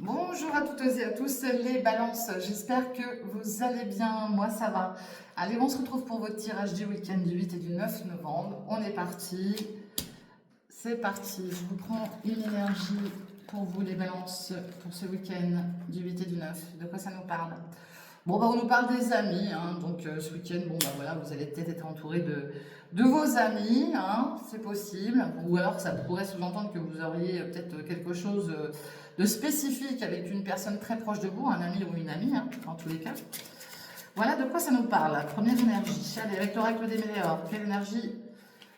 Bonjour à toutes et à tous les balances, j'espère que vous allez bien, moi ça va. Allez, on se retrouve pour votre tirage du week-end du 8 et du 9 novembre. On est parti, c'est parti. Je vous prends une énergie pour vous les balances pour ce week-end du 8 et du 9. De quoi ça nous parle? Bon, bah, on nous parle des amis, hein, donc ce week-end, bon, bah voilà, vous allez peut-être être entouré de vos amis, hein, c'est possible, ou alors ça pourrait sous-entendre que vous auriez peut-être quelque chose de spécifique avec une personne très proche de vous, un ami ou une amie, hein, dans tous les cas. Voilà de quoi ça nous parle, la première énergie. Allez, avec l'oracle des météores, quelle énergie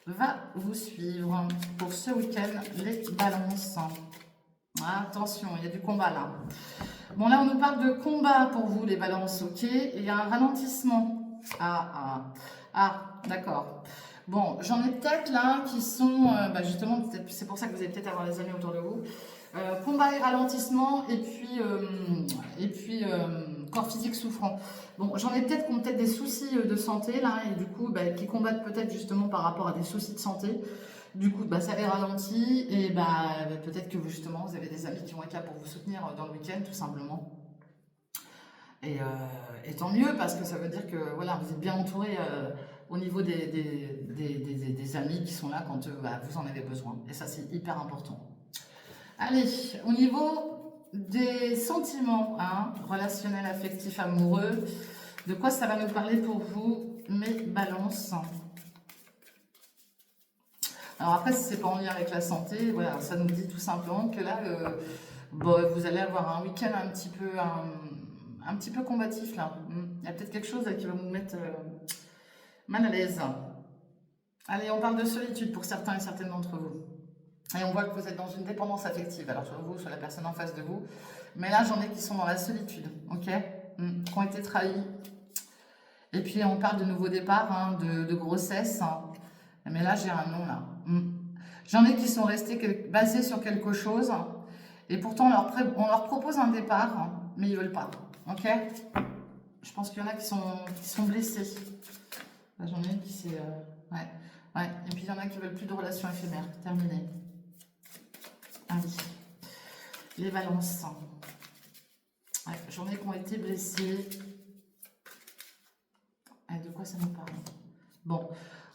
va vous suivre pour ce week-end, les balances? Attention, il y a du combat là. Bon, là, on nous parle de combat pour vous, les balances, ok? Et il y a un ralentissement. D'accord. Bon, j'en ai peut-être là qui sont, justement, c'est pour ça que vous allez peut-être avoir les amis autour de vous. Combat et ralentissement, et puis corps physique souffrant. Bon, j'en ai peut-être qui ont peut-être des soucis de santé là, et du coup, qui combattent peut-être justement par rapport à des soucis de santé. Du coup, ça les ralentit et peut-être que vous, justement, vous avez des amis qui vont être là pour vous soutenir dans le week-end, tout simplement. Et tant mieux parce que ça veut dire que voilà, vous êtes bien entouré au niveau des amis qui sont là quand vous en avez besoin. Et ça, c'est hyper important. Allez, au niveau des sentiments, hein, relationnels, affectifs, amoureux, de quoi ça va nous parler pour vous, mes balances? Alors après, si c'est pas en lien avec la santé, voilà, ça nous dit tout simplement que là, vous allez avoir un week-end un petit peu combatif là. Il y a peut-être quelque chose là, qui va vous mettre mal à l'aise. Allez, on parle de solitude pour certains et certaines d'entre vous. Et on voit que vous êtes dans une dépendance affective, alors soit vous, soit la personne en face de vous. Mais là, j'en ai qui sont dans la solitude, ok, qui ont été trahis. Et puis on parle de nouveau départ, hein, de grossesse. Hein. Mais là, j'ai un nom là. J'en ai qui sont restés basés sur quelque chose. Et pourtant, on leur propose un départ, hein, mais ils veulent pas. Ok? Je pense qu'il y en a qui sont blessés. Là, j'en ai une qui s'est... ouais. Ouais. Et puis il y en a qui veulent plus de relations éphémères. Terminé. Allez. Les balances. Ouais. J'en ai qui ont été blessés. Et de quoi ça nous parle? Bon.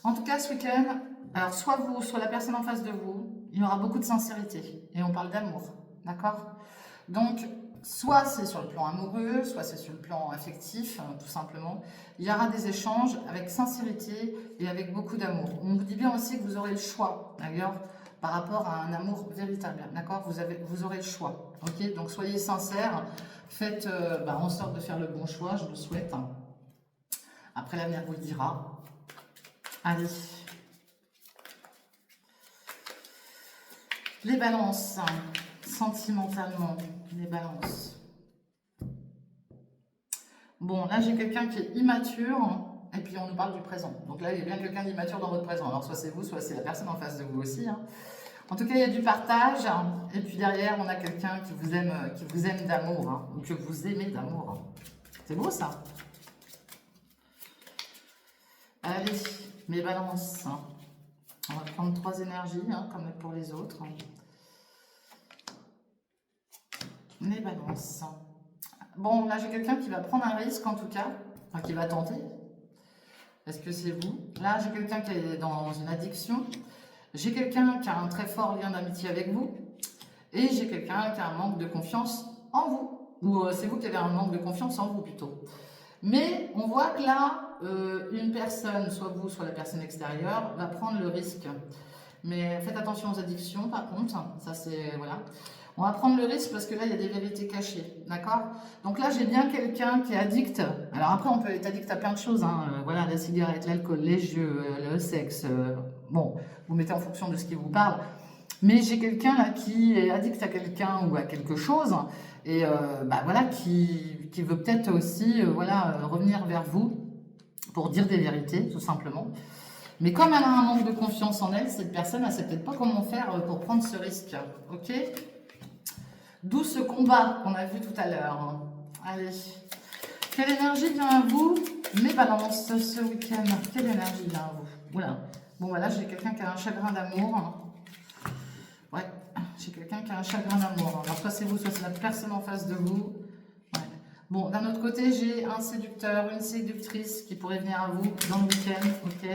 En tout cas, ce week-end, alors soit vous, soit la personne en face de vous, il y aura beaucoup de sincérité. Et on parle d'amour. D'accord? Donc, soit c'est sur le plan amoureux, soit c'est sur le plan affectif, tout simplement. Il y aura des échanges avec sincérité et avec beaucoup d'amour. On vous dit bien aussi que vous aurez le choix, d'ailleurs, par rapport à un amour véritable. D'accord? Vous aurez le choix. Ok? Donc, soyez sincères. Faites en sorte de faire le bon choix, je vous le souhaite. Après, l'avenir vous le dira. Allez. Les balances, sentimentalement, les balances. Bon, là, j'ai quelqu'un qui est immature, et puis on nous parle du présent. Donc là, il y a bien quelqu'un d'immature dans votre présent. Alors, soit c'est vous, soit c'est la personne en face de vous aussi. Hein. En tout cas, il y a du partage, et puis derrière, on a quelqu'un qui vous aime d'amour, hein, ou que vous aimez d'amour. Hein. C'est beau, ça. Allez, mes balances. On va prendre 3 énergies, hein, comme pour les autres. Les balances. Bon, là, j'ai quelqu'un qui va prendre un risque, en tout cas. Enfin, qui va tenter. Est-ce que c'est vous? Là, j'ai quelqu'un qui est dans une addiction. J'ai quelqu'un qui a un très fort lien d'amitié avec vous. Et j'ai quelqu'un qui a un manque de confiance en vous. Ou c'est vous qui avez un manque de confiance en vous, plutôt. Mais on voit que là, une personne, soit vous, soit la personne extérieure, va prendre le risque. Mais faites attention aux addictions, par contre. Ça, c'est... Voilà. On va prendre le risque parce que là, il y a des vérités cachées. D'accord? Donc là, j'ai bien quelqu'un qui est addict. Alors après, on peut être addict à plein de choses. Hein. Voilà, la cigarette, l'alcool, les jeux, le sexe. Bon, vous mettez en fonction de ce qui vous parle. Mais j'ai quelqu'un là qui est addict à quelqu'un ou à quelque chose. Et voilà, qui veut peut-être aussi revenir vers vous pour dire des vérités, tout simplement. Mais comme elle a un manque de confiance en elle, cette personne, elle ne sait peut-être pas comment faire pour prendre ce risque. Ok? D'où ce combat qu'on a vu tout à l'heure. Allez. Quelle énergie vient à vous, mes balances, ce week-end? Quelle énergie vient à vous? Oula. Bon, voilà, j'ai quelqu'un qui a un chagrin d'amour. Ouais. J'ai quelqu'un qui a un chagrin d'amour. Alors, soit c'est vous, soit c'est la personne en face de vous. Ouais. Bon, d'un autre côté, j'ai un séducteur, une séductrice qui pourrait venir à vous dans le week-end. Ok.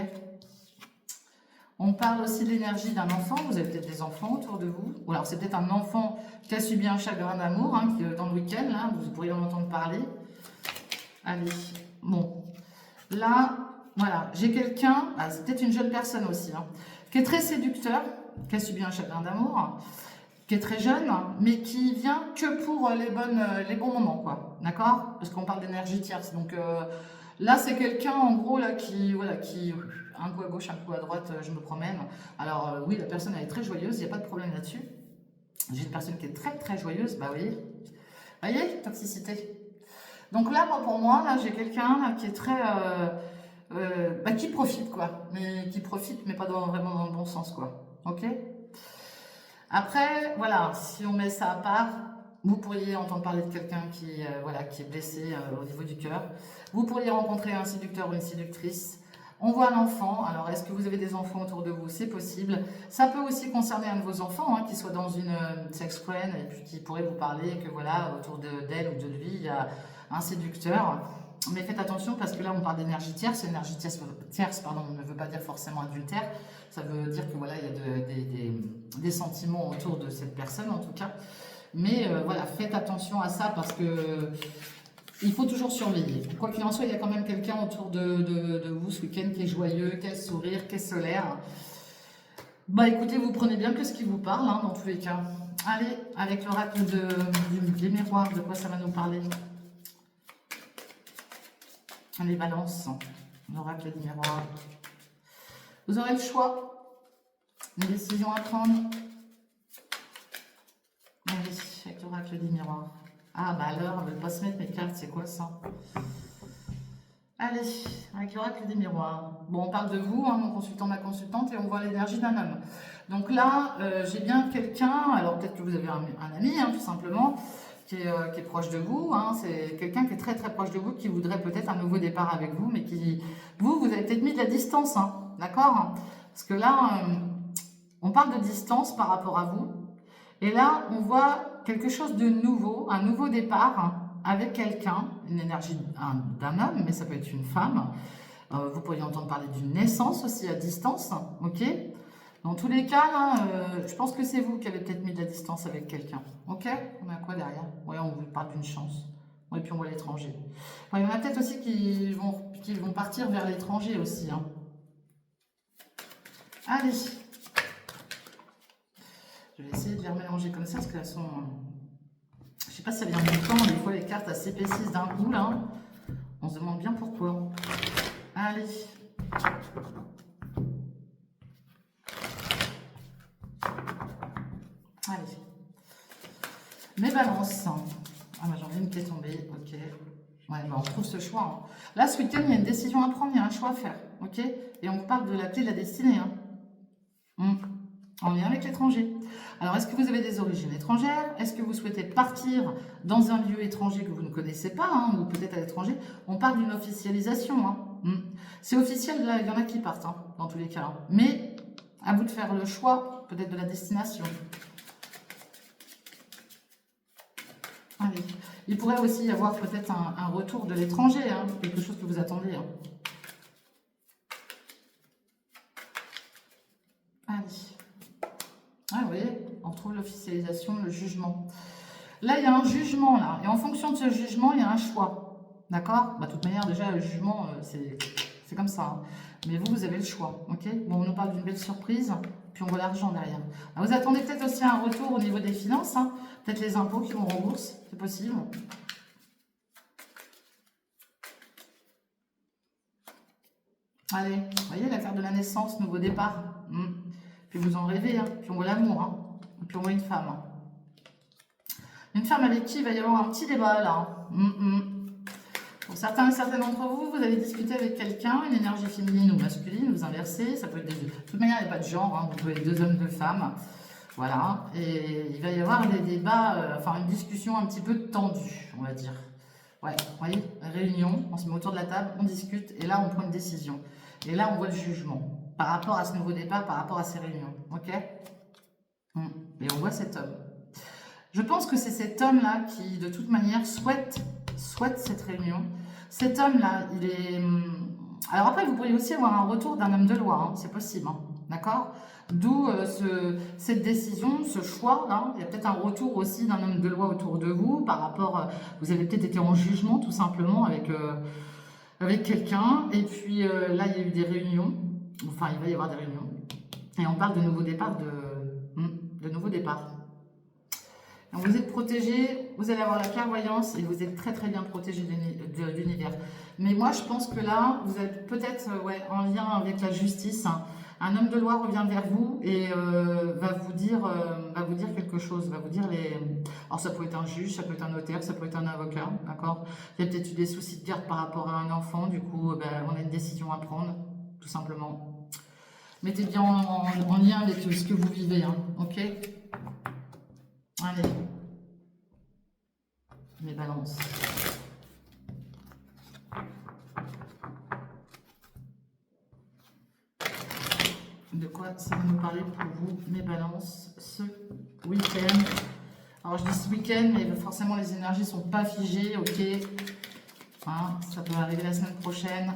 On parle aussi de l'énergie d'un enfant. Vous avez peut-être des enfants autour de vous. Ou alors, c'est peut-être un enfant qui a subi un chagrin d'amour hein, dans le week-end. Là, vous pourriez en entendre parler. Allez. Bon. Là, voilà. J'ai quelqu'un, c'est peut-être une jeune personne aussi, hein, qui est très séducteur, qui a subi un chagrin d'amour, qui est très jeune, mais qui vient que pour les bons moments, quoi. D'accord? Parce qu'on parle d'énergie tierce. Donc là, c'est quelqu'un, en gros, là, qui, un coup à gauche, un coup à droite, je me promène. Alors, oui, la personne, elle est très joyeuse, il n'y a pas de problème là-dessus. J'ai une personne qui est très, très joyeuse, bah oui. Vous voyez, toxicité. Donc là, pour moi, là, j'ai quelqu'un qui est très... qui profite, quoi. Mais qui profite, mais pas vraiment dans le bon sens, quoi. Ok? Après, voilà, si on met ça à part, vous pourriez entendre parler de quelqu'un qui est blessé au niveau du cœur. Vous pourriez rencontrer un séducteur ou une séductrice. On voit un enfant. Alors, est-ce que vous avez des enfants autour de vous? C'est possible. Ça peut aussi concerner un de vos enfants, hein, qui soit dans une sex friend et puis qui pourrait vous parler que voilà, autour d'elle ou de lui, il y a un séducteur. Mais faites attention parce que là, on parle d'énergie tierce. L'énergie tierce, pardon, ne veut pas dire forcément adultère. Ça veut dire que voilà, il y a des sentiments autour de cette personne en tout cas. Mais voilà, faites attention à ça parce que il faut toujours surveiller. Quoi qu'il en soit, il y a quand même quelqu'un autour de vous ce week-end qui est joyeux, qui a le sourire, qui est solaire. Bah écoutez, vous prenez bien que ce qui vous parle, hein, dans tous les cas. Allez, avec l'oracle des miroirs, de quoi ça va nous parler? Les balances, l'oracle des miroirs. Vous aurez le choix, une décision à prendre. Allez, avec l'oracle des miroirs. Ah bah alors, elle ne veut pas se mettre mes cartes, c'est quoi ça? Allez, avec l'oracle des miroirs. Bon, on parle de vous, hein, mon consultant, ma consultante, et on voit l'énergie d'un homme. Donc là, j'ai bien quelqu'un, alors peut-être que vous avez un ami, hein, tout simplement, qui est proche de vous. Hein, c'est quelqu'un qui est très très proche de vous, qui voudrait peut-être un nouveau départ avec vous, mais qui, vous avez peut-être mis de la distance, hein, d'accord? Parce que là, on parle de distance par rapport à vous. Et là, on voit quelque chose de nouveau, un nouveau départ hein, avec quelqu'un, une énergie d'un homme, mais ça peut être une femme. Vous pourriez entendre parler d'une naissance aussi à distance, ok? Dans tous les cas, là, je pense que c'est vous qui avez peut-être mis de la distance avec quelqu'un, ok? On a quoi derrière? Oui, on vous parle d'une chance. Et puis on voit l'étranger. Enfin, il y en a peut-être aussi qui vont partir vers l'étranger aussi. Hein. Allez. Je vais essayer de les remélanger comme ça parce qu'elles sont... Je sais pas si ça vient du temps, des fois les cartes elles s'épaississent d'un coup là. On se demande bien pourquoi. Allez. Allez. Mes balances. Ah bah j'en ai une qui est tombée, ok. Ouais, bah on trouve ce choix. Hein. Là, ce week-end, il y a une décision à prendre, il y a un choix à faire, ok? Et on parle de la clé de la destinée. Hein. En lien avec l'étranger. Alors, est-ce que vous avez des origines étrangères? Est-ce que vous souhaitez partir dans un lieu étranger que vous ne connaissez pas, hein, ou peut-être à l'étranger? On parle d'une officialisation. Hein. C'est officiel, là, il y en a qui partent, hein, dans tous les cas. Hein. Mais à vous de faire le choix, peut-être de la destination. Allez. Il pourrait aussi y avoir peut-être un retour de l'étranger, hein, quelque chose que vous attendez. Hein. Allez. Ah, vous voyez, on retrouve l'officialisation, le jugement. Là, il y a un jugement, là. Et en fonction de ce jugement, il y a un choix. D'accord? Bah, de toute manière, déjà, le jugement, c'est comme ça. Hein. Mais vous avez le choix. Ok? Bon, on nous parle d'une belle surprise. Puis on voit l'argent derrière. Alors, vous attendez peut-être aussi un retour au niveau des finances. Hein. Peut-être les impôts qui vont rembourser. C'est possible. Allez, vous voyez la carte de la naissance, nouveau départ. Puis vous en rêvez, hein. Puis on voit l'amour, hein. Et puis on voit une femme. Hein. Une femme avec qui il va y avoir un petit débat là. Pour certains et certaines d'entre vous, vous allez discuter avec quelqu'un, une énergie féminine ou masculine, vous inversez, ça peut être des deux. De toute manière, il n'y a pas de genre, hein. Vous pouvez être 2 hommes, 2 femmes. Voilà. Et il va y avoir des débats, enfin une discussion un petit peu tendue, on va dire. Ouais, vous voyez, réunion, on se met autour de la table, on discute et là on prend une décision. Et là on voit le jugement par rapport à ce nouveau départ, par rapport à ces réunions. Ok? Et on voit cet homme. Je pense que c'est cet homme-là qui, de toute manière, souhaite cette réunion. Cet homme-là, il est... Alors après, vous pourriez aussi avoir un retour d'un homme de loi, hein, c'est possible, hein, d'accord? D'où cette décision, ce choix, hein. Il y a peut-être un retour aussi d'un homme de loi autour de vous par rapport... vous avez peut-être été en jugement, tout simplement, avec quelqu'un. Et puis là, il y a eu des réunions. Enfin, il va y avoir des réunions. Et on parle de nouveau départ, de nouveau départ. Donc vous êtes protégé, vous allez avoir la clairvoyance et vous êtes très très bien protégé de l'univers. Mais moi je pense que là, vous êtes peut-être en lien avec la justice. Un homme de loi revient vers vous et va vous dire quelque chose, va vous dire les... Alors ça peut être un juge, ça peut être un notaire, ça peut être un avocat, d'accord? Il y a peut-être eu des soucis de garde par rapport à un enfant, du coup on a une décision à prendre, tout simplement. Mettez bien en lien avec ce que vous vivez, hein, ok? Allez, mes balances. De quoi ça va nous parler pour vous, mes balances, ce week-end? Alors je dis ce week-end, mais forcément les énergies ne sont pas figées, ok? Hein, ça peut arriver la semaine prochaine.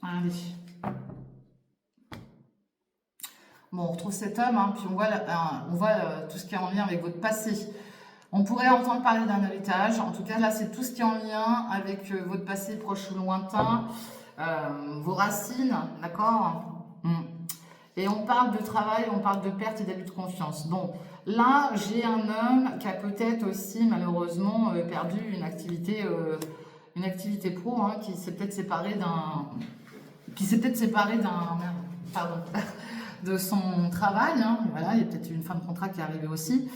Allez. Bon, on retrouve cet homme, hein, puis on voit tout ce qui est en lien avec votre passé. On pourrait entendre parler d'un héritage. En tout cas, là, c'est tout ce qui est en lien avec votre passé proche ou lointain, vos racines, d'accord? Et on parle de travail, on parle de perte et d'abus de confiance. Bon, là, j'ai un homme qui a peut-être aussi, malheureusement, perdu une activité pro, hein, qui s'est peut-être séparé d'un... Pardon. De son travail, hein. Voilà, il y a peut-être une fin de contrat qui est arrivée aussi.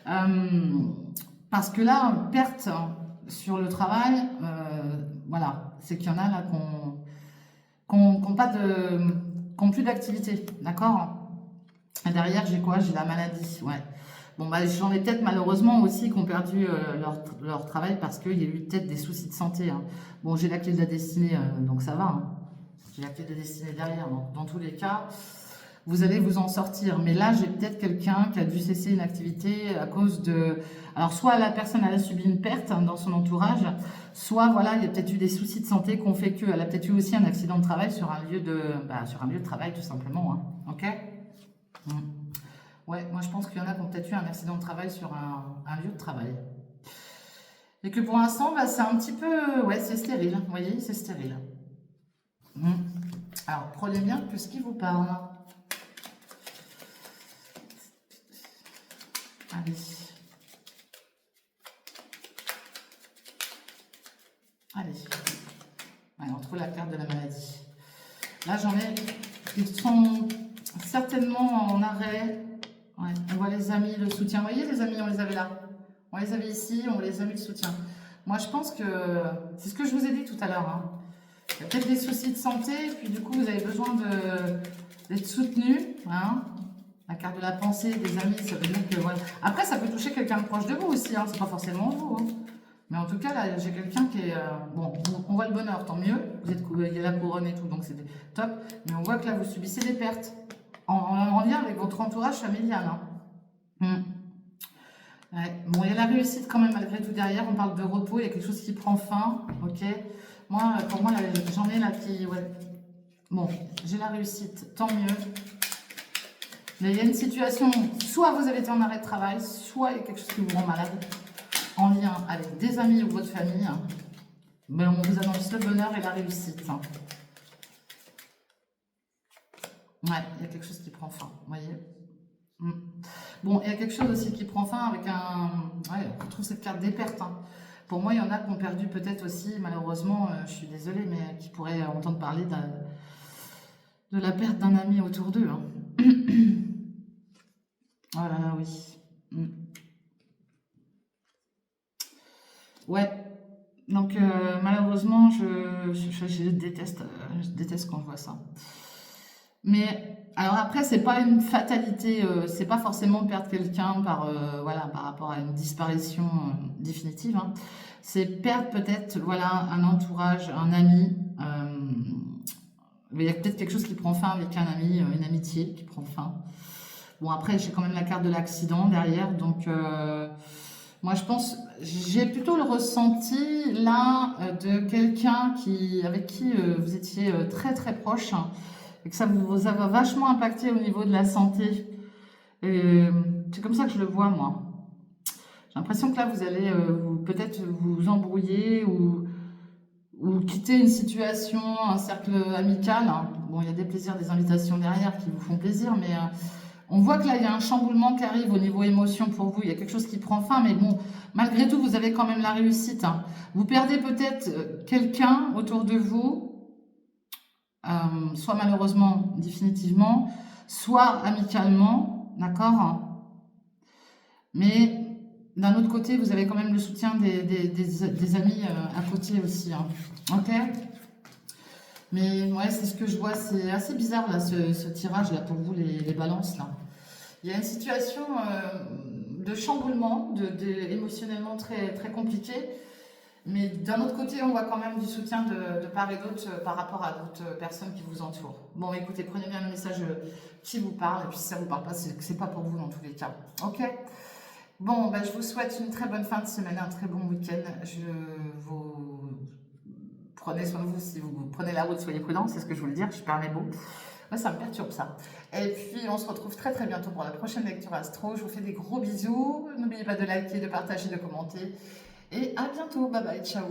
Parce que là, perte sur le travail, voilà, c'est qu'il y en a là qui n'ont plus d'activité, d'accord? Et derrière, j'ai quoi? J'ai la maladie, ouais. Bon, bah, j'en ai peut-être malheureusement aussi qui ont perdu leur travail parce qu'il y a eu peut-être des soucis de santé, hein. Bon, j'ai la clé de la destinée, donc ça va, hein. J'ai la clé de la destinée derrière, donc dans tous les cas... vous allez vous en sortir. Mais là, j'ai peut-être quelqu'un qui a dû cesser une activité à cause de... Alors, soit la personne elle a subi une perte, hein, dans son entourage, soit, voilà, il y a peut-être eu des soucis de santé qui ont fait qu'elle a peut-être eu aussi un accident de travail sur un lieu de travail, tout simplement. Hein. Ok. Ouais, moi, je pense qu'il y en a qui ont peut-être eu un accident de travail sur un lieu de travail. Et que pour l'instant, bah, c'est un petit peu... Ouais, c'est stérile. Vous voyez, c'est stérile. Alors, prenez bien que ce qui vous parle... Allez. Allez. Allez, on trouve la carte de la maladie. Là, j'en ai... Ils sont certainement en arrêt. Ouais, on voit les amis, le soutien. Vous voyez, les amis, on les avait là. On les avait ici, on les a mis le soutien. Moi, je pense que... C'est ce que je vous ai dit tout à l'heure. Hein. Il y a peut-être des soucis de santé, puis du coup, vous avez besoin d'être soutenu. Hein. La carte de la pensée, des amis, ça veut dire que... Voilà. Après, ça peut toucher quelqu'un de proche de vous aussi, hein, c'est pas forcément vous. Hein. Mais en tout cas, là, j'ai quelqu'un qui est... bon, on voit le bonheur, tant mieux. Il y a la couronne et tout, donc c'est top. Mais on voit que là, vous subissez des pertes en lien avec votre entourage familial. Hein. Ouais. Bon, il y a la réussite quand même, malgré tout derrière. On parle de repos, il y a quelque chose qui prend fin, ok. Moi, pour moi, j'en ai là qui... Ouais. Bon, j'ai la réussite, tant mieux. Mais il y a une situation, soit vous avez été en arrêt de travail, soit il y a quelque chose qui vous rend malade, en lien avec des amis ou votre famille. Mais on vous annonce le bonheur et la réussite. Ouais, il y a quelque chose qui prend fin, vous voyez. Bon, il y a quelque chose aussi qui prend fin avec un... Ouais, on retrouve cette carte des pertes. Hein. Pour moi, il y en a qui ont perdu peut-être aussi, malheureusement, je suis désolée, mais qui pourraient entendre parler de la perte d'un ami autour d'eux. Hein. Oh là là, oui. Ouais. Donc, malheureusement, je déteste quand je vois ça. Mais, alors après, c'est pas une fatalité, c'est pas forcément perdre quelqu'un voilà, par rapport à une disparition définitive. Hein. C'est perdre peut-être, voilà, un entourage, un ami, Mais il y a peut-être quelque chose qui prend fin avec un ami, une amitié qui prend fin. Bon, après, j'ai quand même la carte de l'accident derrière, donc moi je pense, j'ai plutôt le ressenti là de quelqu'un avec qui vous étiez très très proche, hein, et que ça vous a vachement impacté au niveau de la santé. Et c'est comme ça que je le vois, moi. J'ai l'impression que là, vous allez peut-être vous embrouiller ou quitter une situation, un cercle amical, hein. Bon, il y a des plaisirs, des invitations derrière qui vous font plaisir, mais on voit que là, il y a un chamboulement qui arrive au niveau émotion pour vous. Il y a quelque chose qui prend fin, mais bon, malgré tout, vous avez quand même la réussite, hein. Vous perdez peut-être quelqu'un autour de vous, soit malheureusement, définitivement, soit amicalement, d'accord? Mais d'un autre côté, vous avez quand même le soutien des amis à côté aussi, hein. Ok? Mais ouais, c'est ce que je vois. C'est assez bizarre là, ce tirage là pour vous, les balances là. Il y a une situation de chamboulement, émotionnellement très, très compliqué. Mais d'un autre côté, on voit quand même du soutien de part et d'autre par rapport à d'autres personnes qui vous entourent. Bon, écoutez, prenez bien le message qui vous parle. Et puis si ça vous parle pas, c'est que c'est pas pour vous dans tous les cas. Ok? Bon, bah, je vous souhaite une très bonne fin de semaine, un très bon week-end. Je vous prenez soin de vous si vous prenez la route, soyez prudents, c'est ce que je voulais dire, je perds mes mots. Moi, ça me perturbe ça. Et puis, on se retrouve très très bientôt pour la prochaine lecture astro. Je vous fais des gros bisous. N'oubliez pas de liker, de partager, de commenter. Et à bientôt. Bye bye, ciao.